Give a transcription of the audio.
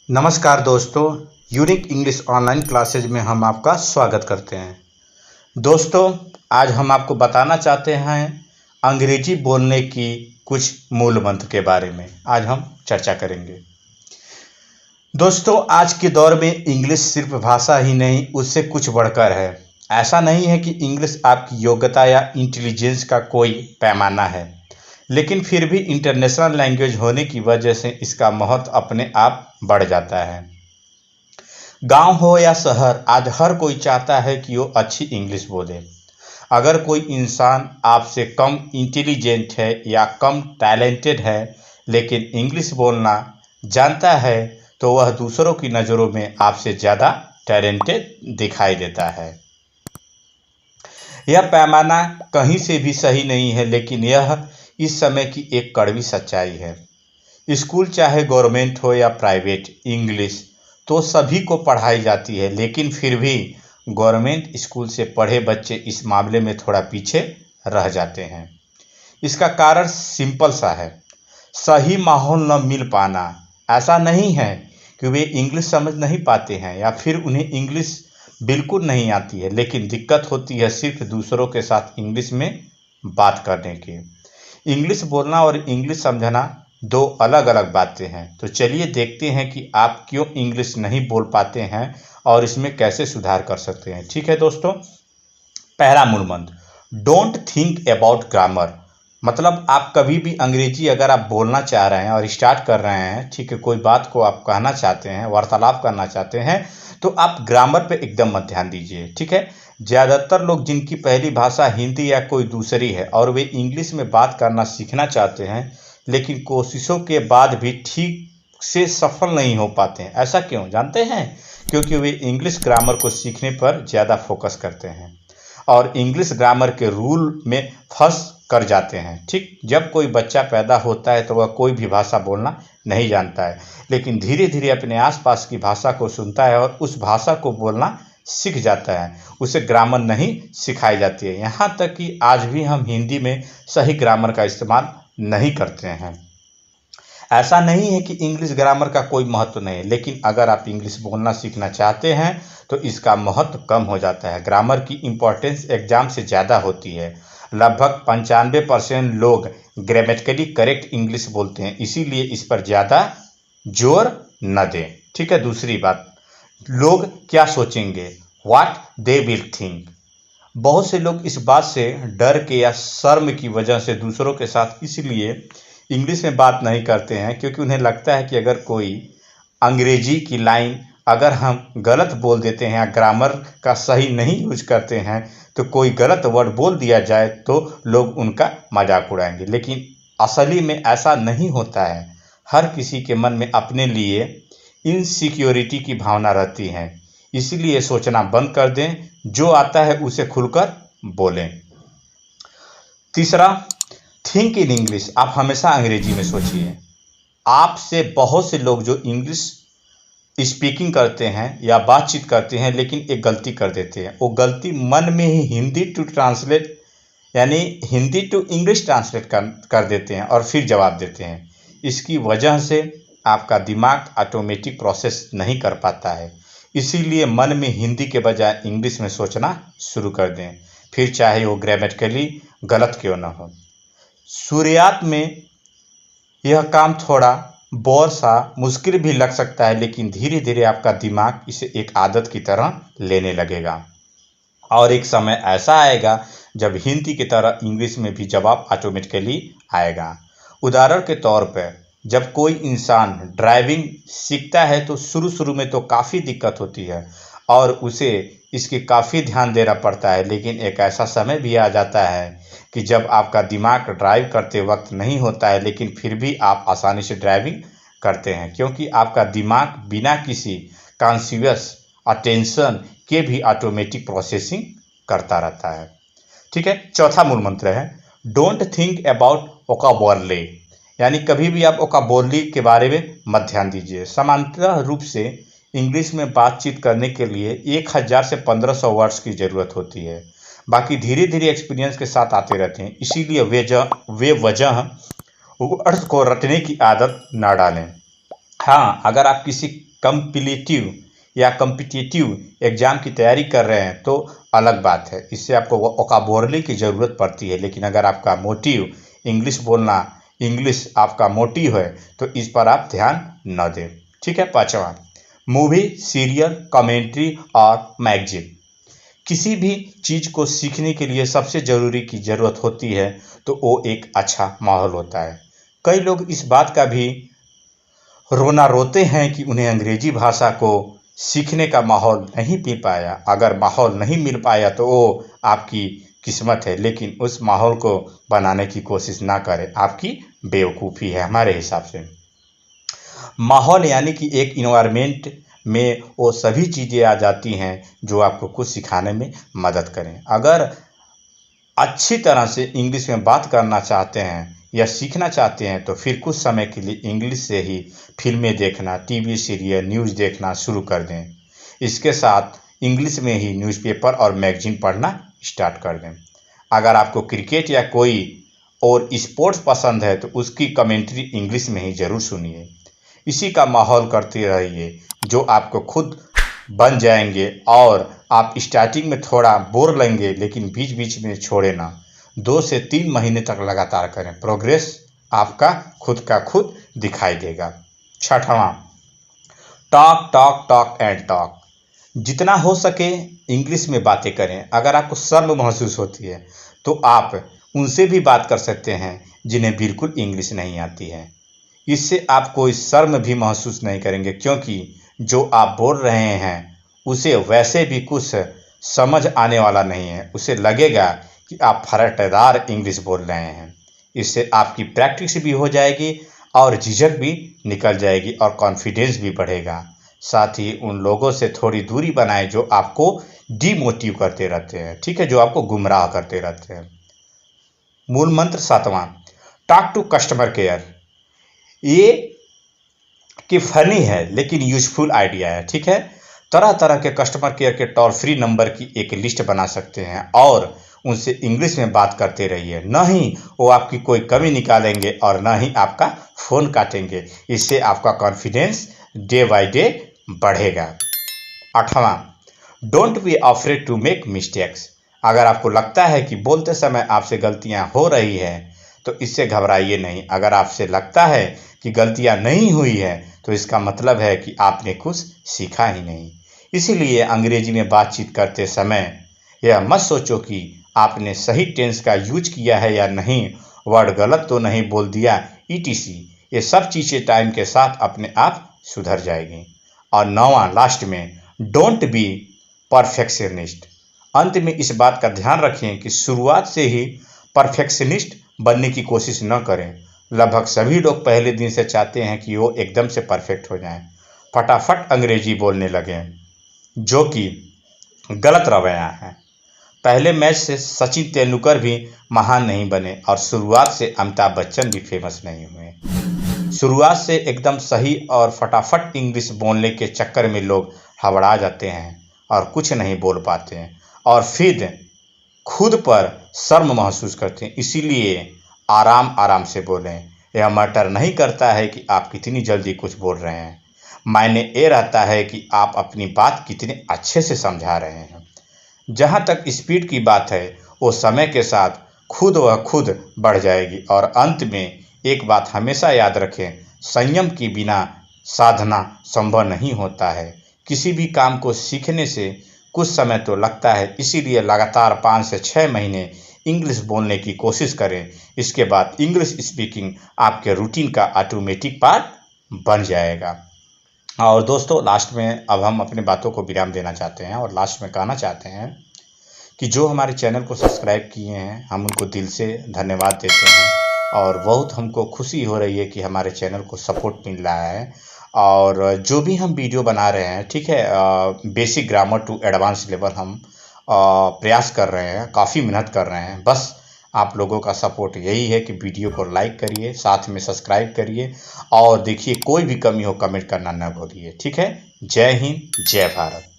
नमस्कार दोस्तों, unique English online classes में हम आपका स्वागत करते हैं। दोस्तों, आज हम आपको बताना चाहते हैं अंग्रेजी बोलने की कुछ मूल मंत्र के बारे में आज हम चर्चा करेंगे। दोस्तों, आज के दौर में इंग्लिश सिर्फ भाषा ही नहीं, उससे कुछ बढ़कर है। ऐसा नहीं है कि इंग्लिश आपकी योग्यता या इंटेलिजेंस का कोई पैमाना है, लेकिन फिर भी इंटरनेशनल लैंग्वेज होने की वजह से इसका महत्व अपने आप बढ़ जाता है। गांव हो या शहर, आज हर कोई चाहता है कि वो अच्छी इंग्लिश बोले। अगर कोई इंसान आपसे कम इंटेलिजेंट है या कम टैलेंटेड है लेकिन इंग्लिश बोलना जानता है तो वह दूसरों की नज़रों में आपसे ज़्यादा टैलेंटेड दिखाई देता है। यह पैमाना कहीं से भी सही नहीं है, लेकिन यह इस समय की एक कड़वी सच्चाई है। स्कूल चाहे गवर्नमेंट हो या प्राइवेट, इंग्लिश तो सभी को पढ़ाई जाती है, लेकिन फिर भी गवर्नमेंट स्कूल से पढ़े बच्चे इस मामले में थोड़ा पीछे रह जाते हैं। इसका कारण सिंपल सा है, सही माहौल न मिल पाना। ऐसा नहीं है कि वे इंग्लिश समझ नहीं पाते हैं या फिर उन्हें इंग्लिश बिल्कुल नहीं आती है, लेकिन दिक्कत होती है सिर्फ दूसरों के साथ इंग्लिश में बात करने की। इंग्लिश बोलना और इंग्लिश समझना दो अलग अलग बातें हैं। तो चलिए देखते हैं कि आप क्यों इंग्लिश नहीं बोल पाते हैं और इसमें कैसे सुधार कर सकते हैं। ठीक है दोस्तों, पहला मूल मंत्र, डोंट थिंक अबाउट ग्रामर। मतलब आप कभी भी अंग्रेजी अगर आप बोलना चाह रहे हैं और स्टार्ट कर रहे हैं, ठीक है, कोई बात को आप कहना चाहते हैं, वार्तालाप करना चाहते हैं, तो आप ग्रामर पे एकदम मत ध्यान दीजिए। ठीक है, ज़्यादातर लोग जिनकी पहली भाषा हिंदी या कोई दूसरी है और वे इंग्लिश में बात करना सीखना चाहते हैं, लेकिन कोशिशों के बाद भी ठीक से सफल नहीं हो पाते हैं। ऐसा क्यों जानते हैं? क्योंकि वे इंग्लिश ग्रामर को सीखने पर ज़्यादा फोकस करते हैं और इंग्लिश ग्रामर के रूल में फंस कर जाते हैं। ठीक, जब कोई बच्चा पैदा होता है तो वह कोई भी भाषा बोलना नहीं जानता है, लेकिन धीरे धीरे अपने आसपास की भाषा को सुनता है और उस भाषा को बोलना सीख जाता है। उसे ग्रामर नहीं सिखाई जाती है। यहाँ तक कि आज भी हम हिंदी में सही ग्रामर का इस्तेमाल नहीं करते हैं। ऐसा नहीं है कि इंग्लिश ग्रामर का कोई महत्व नहीं है, लेकिन अगर आप इंग्लिश बोलना सीखना चाहते हैं तो इसका महत्व कम हो जाता है। ग्रामर की इम्पोर्टेंस एग्जाम से ज़्यादा होती है। लगभग 95% लोग ग्रामेटिकली करेक्ट इंग्लिश बोलते हैं, इसीलिए इस पर ज़्यादा जोर न दें। ठीक है, दूसरी बात, लोग क्या सोचेंगे, व्हाट दे विल थिंक। बहुत से लोग इस बात से डर के या शर्म की वजह से दूसरों के साथ इसलिए इंग्लिश में बात नहीं करते हैं क्योंकि उन्हें लगता है कि अगर कोई अंग्रेजी की लाइन अगर हम गलत बोल देते हैं या ग्रामर का सही नहीं यूज करते हैं तो कोई गलत वर्ड बोल दिया जाए तो लोग उनका मजाक उड़ाएंगे। लेकिन असली में ऐसा नहीं होता है। हर किसी के मन में अपने लिए इनसिक्योरिटी की भावना रहती है, इसीलिए सोचना बंद कर दें, जो आता है उसे खुलकर बोलें। तीसरा, थिंक इन इंग्लिश। आप हमेशा अंग्रेजी में सोचिए। आपसे बहुत से लोग जो इंग्लिश स्पीकिंग करते हैं या बातचीत करते हैं लेकिन एक गलती कर देते हैं। वो गलती मन में ही हिंदी टू ट्रांसलेट यानी हिंदी टू इंग्लिश ट्रांसलेट कर देते हैं और फिर जवाब देते हैं। इसकी वजह से आपका दिमाग ऑटोमेटिक प्रोसेस नहीं कर पाता है, इसीलिए मन में हिंदी के बजाय इंग्लिश में सोचना शुरू कर दें, फिर चाहे वो ग्रामेटिकली गलत क्यों ना हो। शुरुआत में यह काम थोड़ा बोर सा मुश्किल भी लग सकता है, लेकिन धीरे धीरे आपका दिमाग इसे एक आदत की तरह लेने लगेगा और एक समय ऐसा आएगा जब हिंदी की तरह इंग्लिश में भी जवाब ऑटोमेटिकली आएगा। उदाहरण के तौर पर, जब कोई इंसान ड्राइविंग सीखता है तो शुरू में तो काफ़ी दिक्कत होती है और उसे इसकी काफ़ी ध्यान देना पड़ता है, लेकिन एक ऐसा समय भी आ जाता है कि जब आपका दिमाग ड्राइव करते वक्त नहीं होता है, लेकिन फिर भी आप आसानी से ड्राइविंग करते हैं क्योंकि आपका दिमाग बिना किसी कॉन्शियस अटेंशन के भी ऑटोमेटिक प्रोसेसिंग करता रहता है। ठीक है, चौथा मूल मंत्र है, डोंट थिंक अबाउट वोकाबुलरी। यानी कभी भी आप वोकाबुलरी के बारे में मत ध्यान दीजिए। सामान्यतः रूप से इंग्लिश में बातचीत करने के लिए 1000 से 1500 वर्ड्स की ज़रूरत होती है, बाकी धीरे धीरे एक्सपीरियंस के साथ आते रहते हैं। इसीलिए वे वजह अर्थ को रटने की आदत ना डालें। हाँ, अगर आप किसी कम्पिटिटिव या कम्पिटिटिव एग्ज़ाम की तैयारी कर रहे हैं तो अलग बात है, इससे आपको वोकाबुलरी की ज़रूरत पड़ती है। लेकिन अगर आपका मोटिव इंग्लिश बोलना, इंग्लिश आपका मोटिव है तो इस पर आप ध्यान न दें। ठीक है। पाँचवा, मूवी, सीरियल, कमेंट्री और मैगजीन। किसी भी चीज़ को सीखने के लिए सबसे ज़रूरी की ज़रूरत होती है तो वो एक अच्छा माहौल होता है। कई लोग इस बात का भी रोना रोते हैं कि उन्हें अंग्रेजी भाषा को सीखने का माहौल नहीं मिल पाया। अगर माहौल नहीं मिल पाया तो वो आपकी किस्मत है, लेकिन उस माहौल को बनाने की कोशिश ना करें, आपकी बेवकूफ़ी है हमारे हिसाब से। माहौल यानी कि एक इन्वायरमेंट में वो सभी चीज़ें आ जाती हैं जो आपको कुछ सिखाने में मदद करें। अगर अच्छी तरह से इंग्लिश में बात करना चाहते हैं या सीखना चाहते हैं तो फिर कुछ समय के लिए इंग्लिश से ही फिल्में देखना, टीवी सीरियल, न्यूज़ देखना शुरू कर दें। इसके साथ इंग्लिश में ही न्यूज़पेपर और मैगजीन पढ़ना स्टार्ट कर दें। अगर आपको क्रिकेट या कोई और स्पोर्ट्स पसंद है तो उसकी कमेंट्री इंग्लिश में ही ज़रूर सुनिए। इसी का माहौल करते रहिए जो आपको खुद बन जाएंगे और आप स्टार्टिंग में थोड़ा बोर लेंगे लेकिन बीच बीच में छोड़े ना। 2 से 3 महीने तक लगातार करें, प्रोग्रेस आपका खुद का खुद दिखाई देगा। छठवां, talk talk talk and talk. जितना हो सके इंग्लिश में बातें करें। अगर आपको शर्म महसूस होती है तो आप उनसे भी बात कर सकते हैं जिन्हें बिल्कुल इंग्लिश नहीं आती है। इससे आप कोई शर्म भी महसूस नहीं करेंगे, क्योंकि जो आप बोल रहे हैं उसे वैसे भी कुछ समझ आने वाला नहीं है। उसे लगेगा कि आप फर्राटेदार इंग्लिश बोल रहे हैं। इससे आपकी प्रैक्टिस भी हो जाएगी और झिझक भी निकल जाएगी और कॉन्फिडेंस भी बढ़ेगा। साथ ही उन लोगों से थोड़ी दूरी बनाएं जो आपको डीमोटिव करते रहते हैं, ठीक है, जो आपको गुमराह करते रहते हैं। मूल मंत्र सातवां, टॉक टू कस्टमर केयर। ये कि फनी है लेकिन यूजफुल आइडिया है। ठीक है। तरह तरह के कस्टमर केयर के टोल फ्री नंबर की एक लिस्ट बना सकते हैं और उनसे इंग्लिश में बात करते रहिए। न ही वो आपकी कोई कमी निकालेंगे और न ही आपका फ़ोन काटेंगे। इससे आपका कॉन्फिडेंस डे बाय डे बढ़ेगा। आठवां, don't be afraid to make mistakes. अगर आपको लगता है कि बोलते समय आपसे गलतियां हो रही हैं तो इससे घबराइए नहीं। अगर आपसे लगता है कि गलतियां नहीं हुई है तो इसका मतलब है कि आपने कुछ सीखा ही नहीं। इसीलिए अंग्रेजी में बातचीत करते समय यह मत सोचो कि आपने सही टेंस का यूज किया है या नहीं, वर्ड गलत तो नहीं बोल दिया, etc। ये सब चीज़ें टाइम के साथ अपने आप सुधर जाएगी। और नौवां, लास्ट में, डोंट बी परफेक्शनिस्ट। अंत में इस बात का ध्यान रखें कि शुरुआत से ही परफेक्शनिस्ट बनने की कोशिश न करें। लगभग सभी लोग पहले दिन से चाहते हैं कि वो एकदम से परफेक्ट हो जाएं, फटाफट अंग्रेजी बोलने लगें, जो कि गलत रवैया है। पहले मैच से सचिन तेंदुलकर भी महान नहीं बने और शुरुआत से अमिताभ बच्चन भी फेमस नहीं हुए। शुरुआत से एकदम सही और फटाफट इंग्लिश बोलने के चक्कर में लोग हबड़ा जाते हैं और कुछ नहीं बोल पाते हैं और फिर खुद पर शर्म महसूस करते हैं। इसीलिए आराम आराम से बोलें। यह मैटर नहीं करता है कि आप कितनी जल्दी कुछ बोल रहे हैं, मायने ये रहता है कि आप अपनी बात कितने अच्छे से समझा रहे हैं। जहाँ तक स्पीड की बात है वो समय के साथ खुद व खुद बढ़ जाएगी। और अंत में एक बात हमेशा याद रखें, संयम के बिना साधना संभव नहीं होता है। किसी भी काम को सीखने से कुछ समय तो लगता है, इसीलिए लगातार 5 से 6 महीने इंग्लिश बोलने की कोशिश करें। इसके बाद इंग्लिश स्पीकिंग आपके रूटीन का ऑटोमेटिक पार्ट बन जाएगा। और दोस्तों, लास्ट में अब हम अपनी बातों को विराम देना चाहते हैं और लास्ट में कहना चाहते हैं कि जो हमारे चैनल को सब्सक्राइब किए हैं हम उनको दिल से धन्यवाद देते हैं और बहुत हमको खुशी हो रही है कि हमारे चैनल को सपोर्ट मिल रहा है। और जो भी हम वीडियो बना रहे हैं, ठीक है, basic grammar to advance level हम प्रयास कर रहे हैं, काफ़ी मेहनत कर रहे हैं। बस आप लोगों का सपोर्ट यही है कि वीडियो को लाइक करिए, साथ में सब्सक्राइब करिए और देखिए कोई भी कमी हो कमेंट करना न भूलिए। ठीक है। जय हिंद, जय भारत।